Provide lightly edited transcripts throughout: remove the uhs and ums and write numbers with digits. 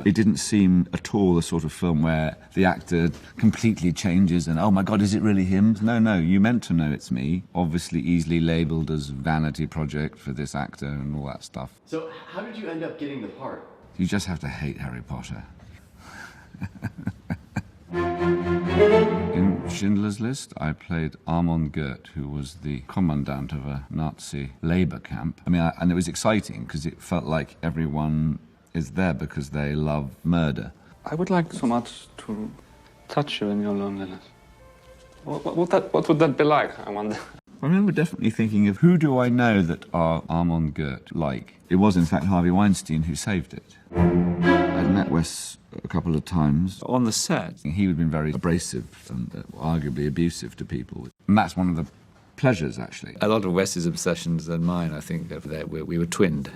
It didn't seem at all the sort of film where the actor completely changes and, oh my God, is it really him? No, you meant to know it's me. Obviously easily labelled as vanity project for this actor and all that stuff. So how did you end up getting the part? You just have to hate Harry Potter. In Schindler's List, I played Armand Goeth, who was the commandant of a Nazi labor camp. And it was exciting because it felt like everyone is there because they love murder. I would like so much to touch you in your loneliness. What would that be like, I wonder? I remember definitely thinking of who do I know that are Armand Goeth like? It was in fact Harvey Weinstein who saved it. I'd met Wes a couple of times. On the set? He had been very abrasive and arguably abusive to people. And that's one of the pleasures, actually. A lot of Wes's obsessions and mine, I think, we were twinned.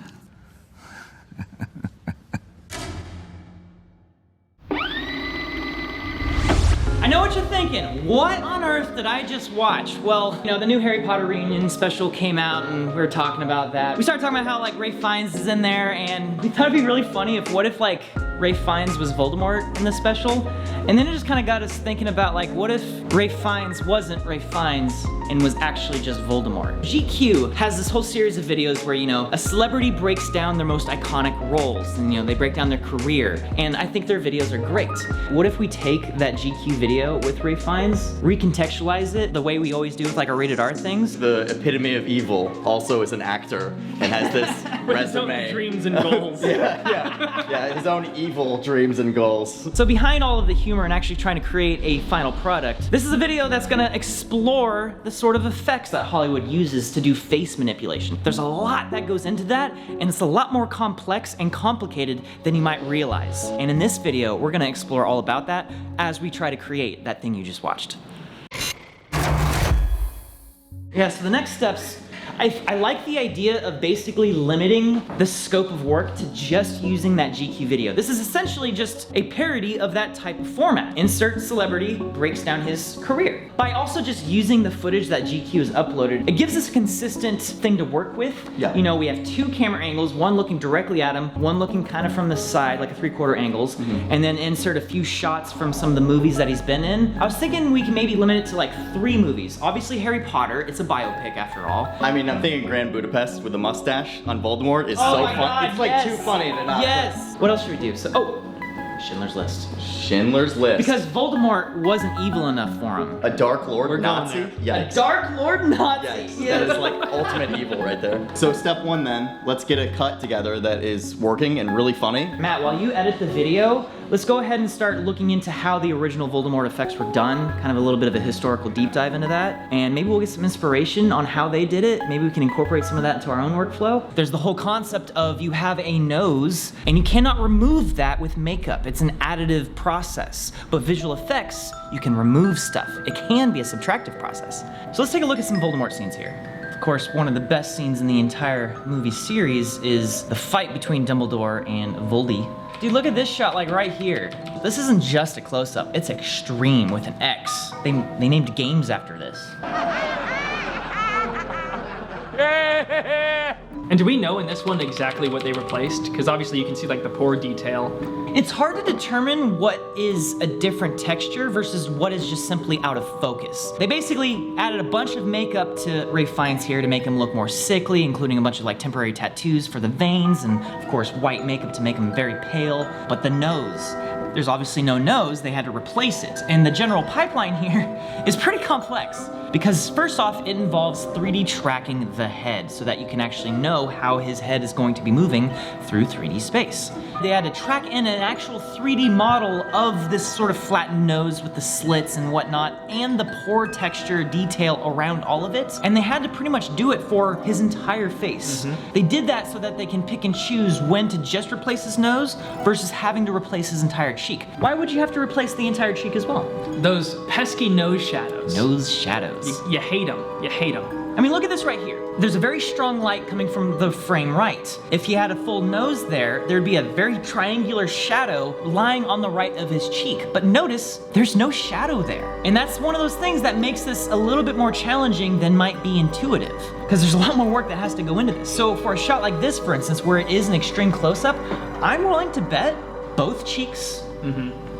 I know what you're thinking. What on earth did I just watch? Well, you know, the new Harry Potter reunion special came out and we were talking about that. We started talking about how like Ralph Fiennes is in there, and we thought it'd be really funny if what if like Ralph Fiennes was Voldemort in the special? And then it just kind of got us thinking about like, what if Ralph Fiennes wasn't Ralph Fiennes and was actually just Voldemort? GQ has this whole series of videos where, you know, a celebrity breaks down their most iconic roles and, you know, they break down their career. And I think their videos are great. What if we take that GQ video with Ralph Fiennes, recontextualize it the way we always do with like our rated R things? The epitome of evil also is an actor and has this resume. His own dreams and goals. Yeah, his own evil dreams and goals. So behind all of the humor and actually trying to create a final product, this is a video that's gonna explore the sort of effects that Hollywood uses to do face manipulation. There's a lot that goes into that, and it's a lot more complex and complicated than you might realize. And in this video, we're gonna explore all about that as we try to create that thing you just watched. Yeah, so the next steps, I like the idea of basically limiting the scope of work to just using that GQ video. This is essentially just a parody of that type of format. Insert celebrity breaks down his career. By also just using the footage that GQ has uploaded, it gives us a consistent thing to work with. Yeah. You know, we have two camera angles, one looking directly at him, one looking kind of from the side, like a 3/4 angles, and then insert a few shots from some of the movies that he's been in. I was thinking we can maybe limit it to like 3 movies. Obviously Harry Potter, it's a biopic after all. I mean, I'm thinking Grand Budapest with a mustache on Voldemort is Oh so my fun. God, It's like yes. too funny to not. Yes. What else should we do? So, Schindler's List. Schindler's List. Because Voldemort wasn't evil enough for him. A Dark Lord We're going Nazi? there. Yikes. A Dark Lord Nazi. Yikes. Yes. That is like ultimate evil right there. So step 1 then, let's get a cut together that is working and really funny. Matt, while you edit the video, let's go ahead and start looking into how the original Voldemort effects were done, kind of a little bit of a historical deep dive into that, and maybe we'll get some inspiration on how they did it. Maybe we can incorporate some of that into our own workflow. There's the whole concept of you have a nose, and you cannot remove that with makeup. It's an additive process, but visual effects, you can remove stuff. It can be a subtractive process. So let's take a look at some Voldemort scenes here. Of course, one of the best scenes in the entire movie series is the fight between Dumbledore and Voldy. Dude, look at this shot, like right here. This isn't just a close-up, it's extreme with an X. They named games after this. And do we know in this one exactly what they replaced? Because obviously you can see like the poor detail. It's hard to determine what is a different texture versus what is just simply out of focus. They basically added a bunch of makeup to Ralph Fiennes here to make him look more sickly, including a bunch of like temporary tattoos for the veins, and of course white makeup to make him very pale. But the nose, there's obviously no nose, they had to replace it. And the general pipeline here is pretty complex, because first off, it involves 3D tracking the head so that you can actually know how his head is going to be moving through 3D space. They had to track in an actual 3D model of this sort of flattened nose with the slits and whatnot, and the poor texture detail around all of it. And they had to pretty much do it for his entire face. They did that so that they can pick and choose when to just replace his nose versus having to replace his entire cheek. Why would you have to replace the entire cheek as well? Those pesky nose shadows. Nose shadows. You hate them. You hate them. I mean, look at this right here. There's a very strong light coming from the frame right. If he had a full nose there, there'd be a very triangular shadow lying on the right of his cheek. But notice, there's no shadow there. And that's one of those things that makes this a little bit more challenging than might be intuitive, because there's a lot more work that has to go into this. So for a shot like this, for instance, where it is an extreme close-up, I'm willing to bet both cheeks,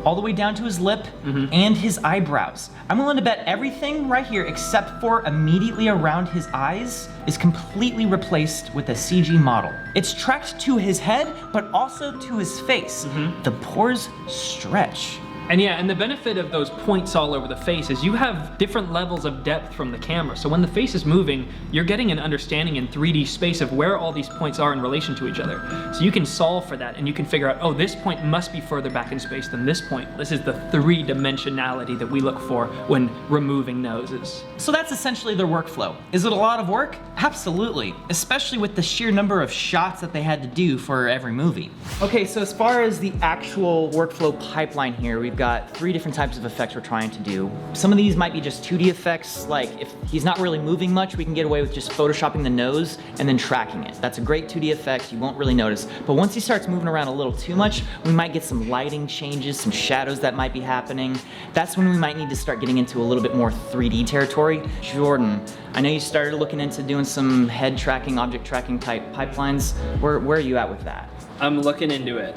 all the way down to his lip, and his eyebrows. I'm willing to bet everything right here, except for immediately around his eyes, is completely replaced with a CG model. It's tracked to his head, but also to his face. The pores stretch. And yeah, and the benefit of those points all over the face is you have different levels of depth from the camera. So when the face is moving, you're getting an understanding in 3D space of where all these points are in relation to each other. So you can solve for that and you can figure out, oh, this point must be further back in space than this point. This is the 3-dimensionality that we look for when removing noses. So that's essentially their workflow. Is it a lot of work? Absolutely, especially with the sheer number of shots that they had to do for every movie. Okay, so as far as the actual workflow pipeline here, we've got 3 different types of effects we're trying to do. Some of these might be just 2D effects, like if he's not really moving much, we can get away with just photoshopping the nose and then tracking it. That's a great 2D effect, you won't really notice. But once he starts moving around a little too much, we might get some lighting changes, some shadows that might be happening. That's when we might need to start getting into a little bit more 3D territory. Jordan, I know you started looking into doing some head tracking, object tracking type pipelines. Where are you at with that? I'm looking into it.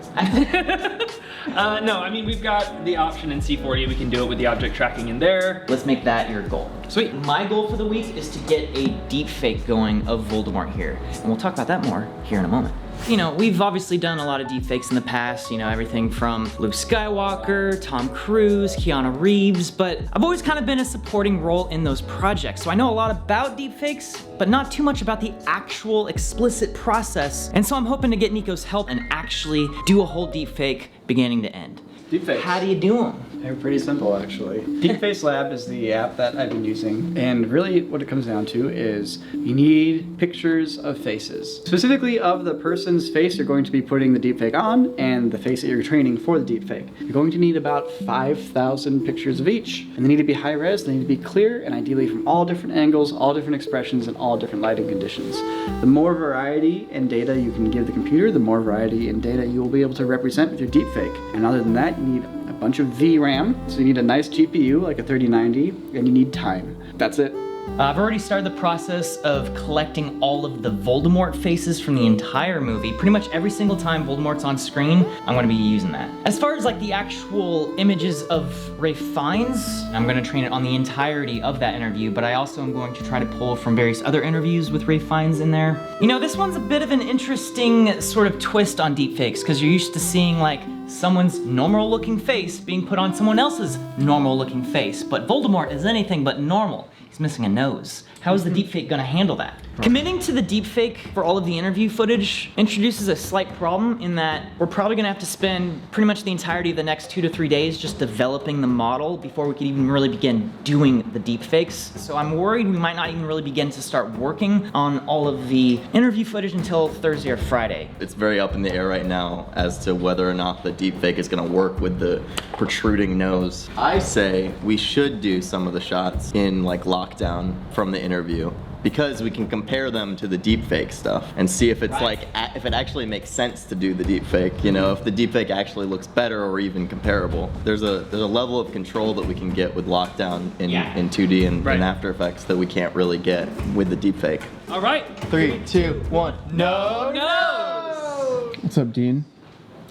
No, I mean, we've got the option in C40, we can do it with the object tracking in there. Let's make that your goal. Sweet. My goal for the week is to get a deep fake going of Voldemort here. And we'll talk about that more here in a moment. You know, we've obviously done a lot of deepfakes in the past, you know, everything from Luke Skywalker, Tom Cruise, Keanu Reeves, but I've always kind of been a supporting role in those projects. So I know a lot about deepfakes, but not too much about the actual explicit process. And so I'm hoping to get Nico's help and actually do a whole deepfake beginning to end. Deepfakes. How do you do them? They're pretty simple, actually. Deepface Lab is the app that I've been using, and really what it comes down to is you need pictures of faces. Specifically of the person's face you're going to be putting the deepfake on, and the face that you're training for the deepfake. You're going to need about 5,000 pictures of each, and they need to be high res, they need to be clear, and ideally from all different angles, all different expressions, and all different lighting conditions. The more variety and data you can give the computer, the more variety and data you will be able to represent with your deepfake. And other than that, you need a bunch of VRAM, so you need a nice GPU like a 3090, and you need time. That's it. I've already started the process of collecting all of the Voldemort faces from the entire movie. Pretty much every single time Voldemort's on screen, I'm gonna be using that. As far as like the actual images of Ralph Fiennes, I'm gonna train it on the entirety of that interview, but I also am going to try to pull from various other interviews with Ralph Fiennes in there. You know, this one's a bit of an interesting sort of twist on deepfakes, because you're used to seeing like someone's normal looking face being put on someone else's normal looking face, but Voldemort is anything but normal. He's missing a nose. How is the deepfake gonna handle that? Committing to the deepfake for all of the interview footage introduces a slight problem in that we're probably gonna have to spend pretty much the entirety of the next 2 to 3 days just developing the model before we could even really begin doing the deepfakes. So I'm worried we might not even really begin to start working on all of the interview footage until Thursday or Friday. It's very up in the air right now as to whether or not the deepfake is gonna work with the protruding nose. I say we should do some of the shots in like lockdown from the interview, because we can compare them to the deepfake stuff and see if it's like, if it actually makes sense to do the deepfake, you know, if the deepfake actually looks better or even comparable. There's a level of control that we can get with lockdown in 2D and in After Effects that we can't really get with the deepfake. All right. 3, 2, 1. No! No! What's up, Dean?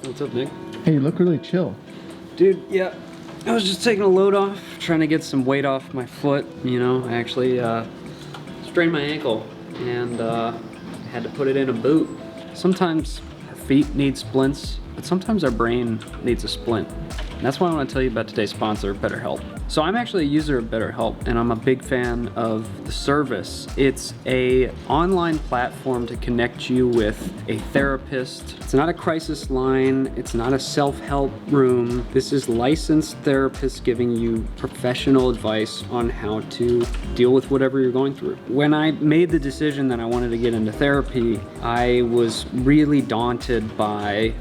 What's up, Nick? Hey, you look really chill. Dude, yeah. I was just taking a load off, trying to get some weight off my foot, you know. I actually strained my ankle and had to put it in a boot. Sometimes our feet need splints, but sometimes our brain needs a splint. And that's why I want to tell you about today's sponsor, BetterHelp. So I'm actually a user of BetterHelp, and I'm a big fan of the service. It's a online platform to connect you with a therapist. It's not a crisis line. It's not a self-help room. This is licensed therapists giving you professional advice on how to deal with whatever you're going through. When I made the decision that I wanted to get into therapy, I was really daunted by,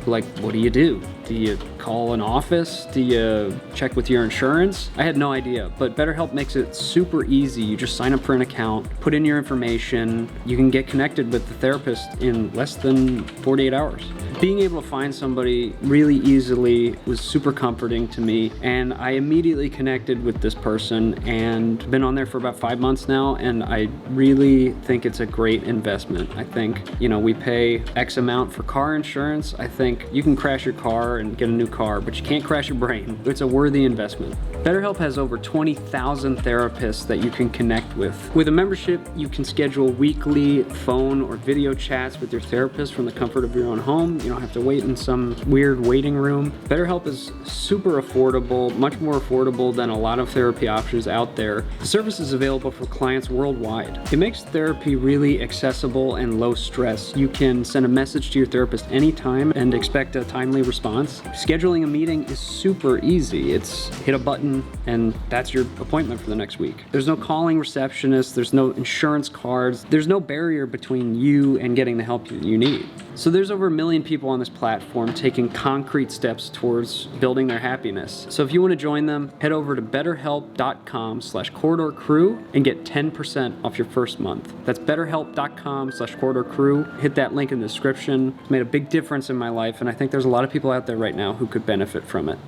like, what do you do? Do you call an office? Do you check with your insurance? I had no idea, but BetterHelp makes it super easy. You just sign up for an account, put in your information, you can get connected with the therapist in less than 48 hours. Being able to find somebody really easily was super comforting to me, and I immediately connected with this person and been on there for about 5 months now, and I really think it's a great investment. I think, we pay X amount for car insurance. I think you can crash your car and get a new car, but you can't crash your brain. It's a worthy investment. BetterHelp has over 20,000 therapists that you can connect with. With a membership, you can schedule weekly phone or video chats with your therapist from the comfort of your own home. You don't have to wait in some weird waiting room. BetterHelp is super affordable, much more affordable than a lot of therapy options out there. The service is available for clients worldwide. It makes therapy really accessible and low stress. You can send a message to your therapist anytime and expect a timely response. Scheduling a meeting is super easy. It's hit a button and that's your appointment for the next week. There's no calling receptionists, there's no insurance cards, there's no barrier between you and getting the help you need. So there's over 1 million people on this platform taking concrete steps towards building their happiness. So if you want to join them, head over to betterhelp.com/corridorcrew and get 10% off your first month. That's betterhelp.com/corridorcrew. Hit that link in the description. It's made a big difference in my life, and I think there's a lot of people out there right now who could benefit from it.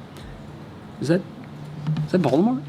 Is that Voldemort?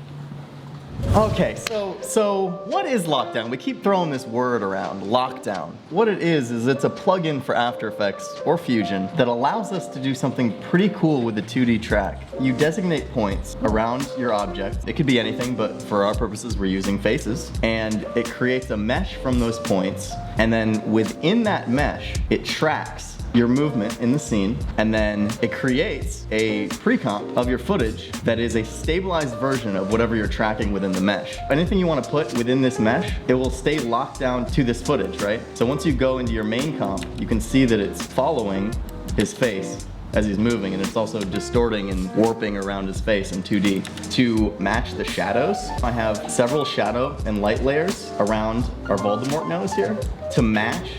Okay, so what is lockdown? We keep throwing this word around, lockdown. What it is it's a plugin for After Effects or Fusion that allows us to do something pretty cool with the 2D track. You designate points around your object. It could be anything, but for our purposes, we're using faces. And it creates a mesh from those points. And then within that mesh, it tracks your movement in the scene, and then it creates a pre-comp of your footage that is a stabilized version of whatever you're tracking within the mesh. Anything you want to put within this mesh, it will stay locked down to this footage, right? So once you go into your main comp, you can see that it's following his face as he's moving, and it's also distorting and warping around his face in 2D. To match the shadows, I have several shadow and light layers around our Voldemort nose here to match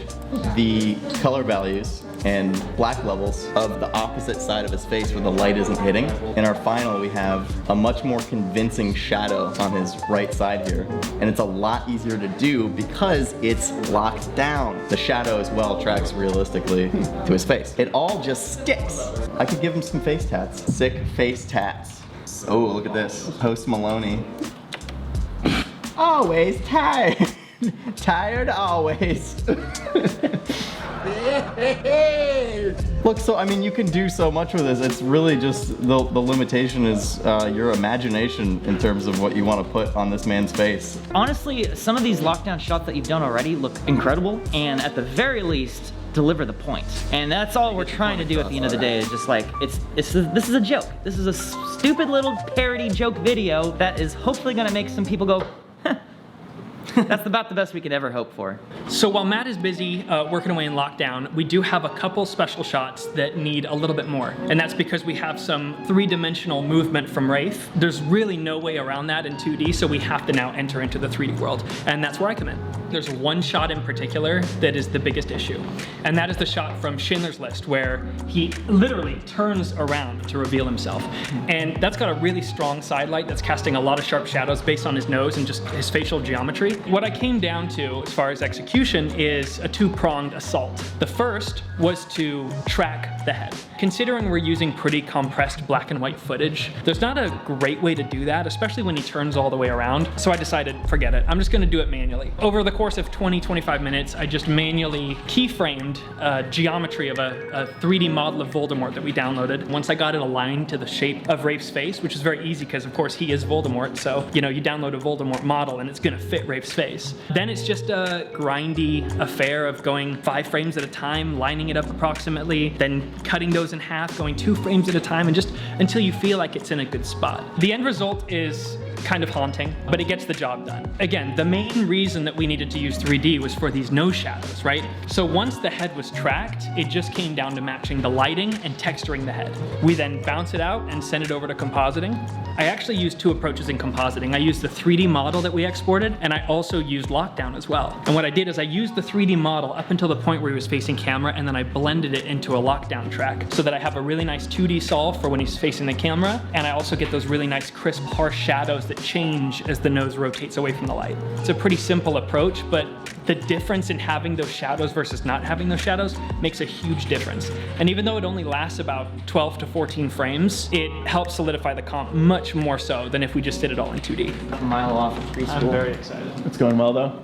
the color values and black levels of the opposite side of his face where the light isn't hitting. In our final, we have a much more convincing shadow on his right side here. And it's a lot easier to do because it's locked down. The shadow as well tracks realistically to his face. It all just sticks. I could give him some face tats. Sick face tats. Oh, look at this. Post Maloney. Always tired. Tired always. Look, so I mean, you can do so much with this. It's really just the limitation is your imagination in terms of what you want to put on this man's face. Honestly, some of these lockdown shots that you've done already look incredible, and at the very least, deliver the point. And that's all we're trying to do at the end of the day, is just like, this is a joke. This is a stupid little parody joke video that is hopefully gonna make some people go, That's about the best we could ever hope for. So while Matt is busy working away in lockdown, we do have a couple special shots that need a little bit more. And that's because we have some three-dimensional movement from Wraith. There's really no way around that in 2D, so we have to now enter into the 3D world. And that's where I come in. There's one shot in particular that is the biggest issue. And that is the shot from Schindler's List, where he literally turns around to reveal himself. And that's got a really strong side light that's casting a lot of sharp shadows based on his nose and just his facial geometry. What I came down to, as far as execution, is a two-pronged assault. The first was to track the head. Considering we're using pretty compressed black and white footage, there's not a great way to do that, especially when he turns all the way around. So I decided, forget it, I'm just gonna do it manually. Over the course of 20-25 minutes, I just manually keyframed geometry of a 3D model of Voldemort that we downloaded. Once I got it aligned to the shape of Rafe's face, which is very easy because of course he is Voldemort, so you know, you download a Voldemort model and it's gonna fit Rafe's face. Then it's just a grindy affair of going 5 frames at a time, lining it up approximately, then cutting those in half, going 2 frames at a time, and just until you feel like it's in a good spot. The end result is kind of haunting, but it gets the job done. Again, the main reason that we needed to use 3D was for these nose shadows, right? So once the head was tracked, it just came down to matching the lighting and texturing the head. We then bounce it out and send it over to compositing. I actually used two approaches in compositing. I used the 3D model that we exported, and I also used lockdown as well. And what I did is I used the 3D model up until the point where he was facing camera, and then I blended it into a lockdown track so that I have a really nice 2D solve for when he's facing the camera, and I also get those really nice crisp harsh shadows that change as the nose rotates away from the light. It's a pretty simple approach, but the difference in having those shadows versus not having those shadows makes a huge difference. And even though it only lasts about 12 to 14 frames, it helps solidify the comp much more so than if we just did it all in 2D. A mile off of preschool. I'm very excited. It's going well though.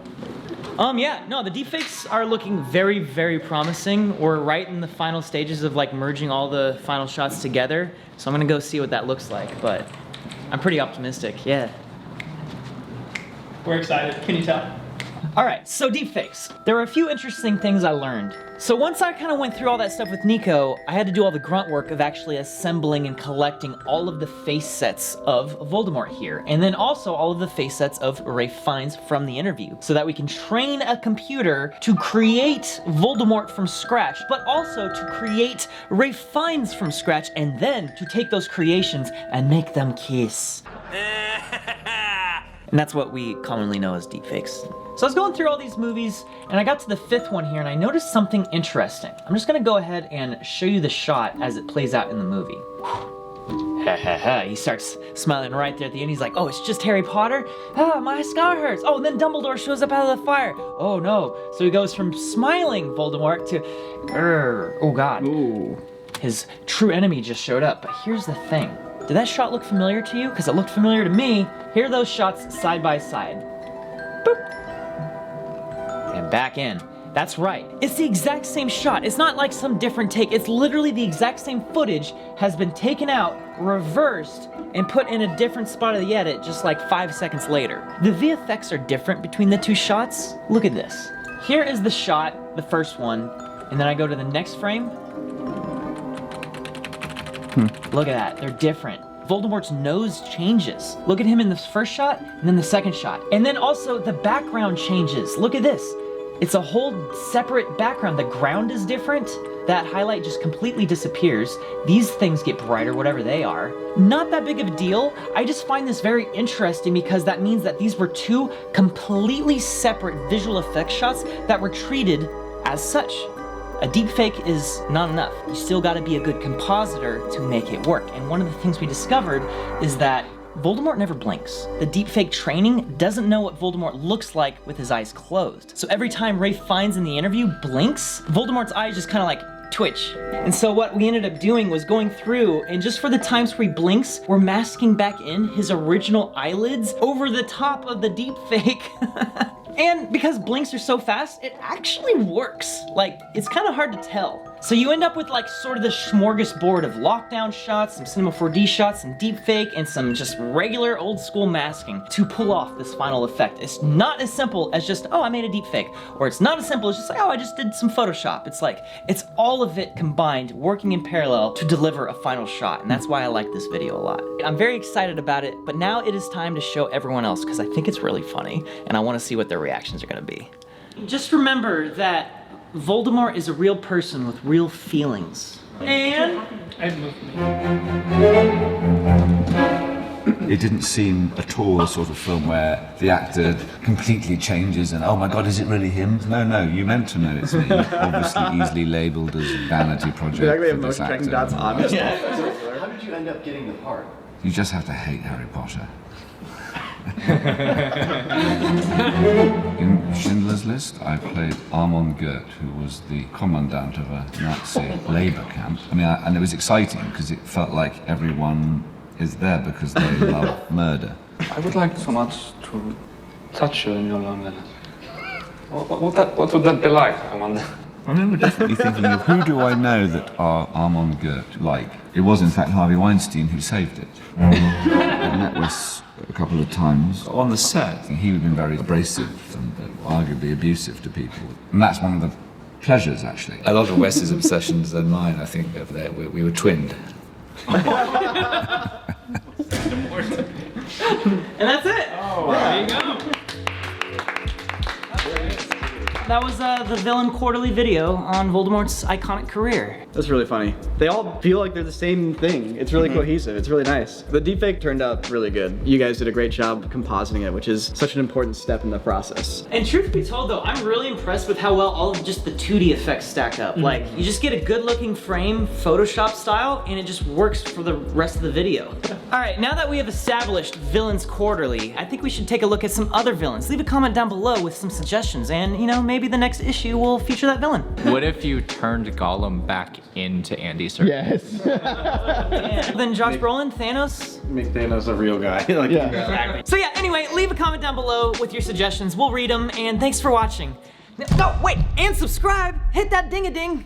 Yeah, no, the deepfakes are looking very, very promising. We're right in the final stages of like merging all the final shots together. So I'm gonna go see what that looks like, but I'm pretty optimistic, yeah. We're excited, can you tell? All right, so deepfakes. There were a few interesting things I learned. So once I kind of went through all that stuff with Nico, I had to do all the grunt work of actually assembling and collecting all of the face sets of Voldemort here, and then also all of the face sets of Ralph Fiennes from the interview, so that we can train a computer to create Voldemort from scratch, but also to create Ralph Fiennes from scratch, and then to take those creations and make them kiss. And that's what we commonly know as deepfakes. So I was going through all these movies, and I got to the 5th one here, and I noticed something interesting. I'm just gonna go ahead and show you the shot as it plays out in the movie. He starts smiling right there at the end. He's like, oh, it's just Harry Potter? Ah, my scar hurts. Oh, and then Dumbledore shows up out of the fire. Oh no. So he goes from smiling Voldemort to, oh God. Ooh. His true enemy just showed up. But here's the thing. Did that shot look familiar to you? Because it looked familiar to me. Here are those shots side by side. Boop. And back in. That's right. It's the exact same shot. It's not like some different take. It's literally the exact same footage has been taken out, reversed, and put in a different spot of the edit just like 5 seconds later. The VFX are different between the two shots. Look at this. Here is the shot, the first one, and then I go to the next frame. Look at that, they're different. Voldemort's nose changes. Look at him in the first shot, and then the second shot. And then also the background changes. Look at this. It's a whole separate background. The ground is different. That highlight just completely disappears. These things get brighter, whatever they are. Not that big of a deal. I just find this very interesting because that means that these were two completely separate visual effects shots that were treated as such. A deepfake is not enough. You still gotta be a good compositor to make it work. And one of the things we discovered is that Voldemort never blinks. The deepfake training doesn't know what Voldemort looks like with his eyes closed. So every time Ralph Fiennes in the interview blinks, Voldemort's eyes just kind of like twitch. And so what we ended up doing was going through, and just for the times where he blinks, we're masking back in his original eyelids over the top of the deepfake. And because blinks are so fast, it actually works. Like, it's kind of hard to tell. So you end up with like sort of the smorgasbord of lockdown shots, some Cinema 4D shots, some deepfake, and some just regular old school masking to pull off this final effect. It's not as simple as just, oh, I made a deepfake. Or it's not as simple as just like, oh, I just did some Photoshop. It's like, it's all of it combined, working in parallel to deliver a final shot. And that's why I like this video a lot. I'm very excited about it, but now it is time to show everyone else because I think it's really funny and I want to see what their reactions are gonna be. Just remember that Voldemort is a real person with real feelings. And it didn't seem at all a sort of film where the actor completely changes and, oh my God, is it really him? No, no, you meant to know it's me. Obviously easily labeled as vanity project. Exactly, for this motion tracking actor. dots obviously. How did you end up getting the part? You just have to hate Harry Potter. In Schindler's List, I played Armand Goeth, who was the commandant of a Nazi labor camp. I mean, and it was exciting because it felt like everyone is there because they love murder. I would like so much to touch you in your loneliness. What would that be like, I wonder? I remember definitely thinking of who do I know that are Armand Goeth like? It was in fact Harvey Weinstein who saved it. I met Wes a couple of times On the set, He would have been very abrasive and arguably abusive to people. And that's one of the pleasures, actually. a lot of Wes's obsessions and mine, I think, we were twinned. And that's it. There you go. That was the Villain Quarterly video on Voldemort's iconic career. That's really funny. They all feel like they're the same thing. It's really cohesive. It's really nice. The deepfake turned out really good. You guys did a great job compositing it, which is such an important step in the process. And truth be told though, I'm really impressed with how well all of just the 2D effects stack up. Like, you just get a good looking frame, Photoshop style, and it just works for the rest of the video. Alright, now that we have established Villains Quarterly, I think we should take a look at some other villains. Leave a comment down below with some suggestions, and you know, maybe the next issue will feature that villain. What if you turned Gollum back into Andy Serkis? Yes. And then Josh Brolin, Thanos. Make Thanos a real guy. Yeah. So yeah, anyway, leave a comment down below with your suggestions. We'll read them, and thanks for watching. No, wait, and subscribe. Hit that ding-a-ding.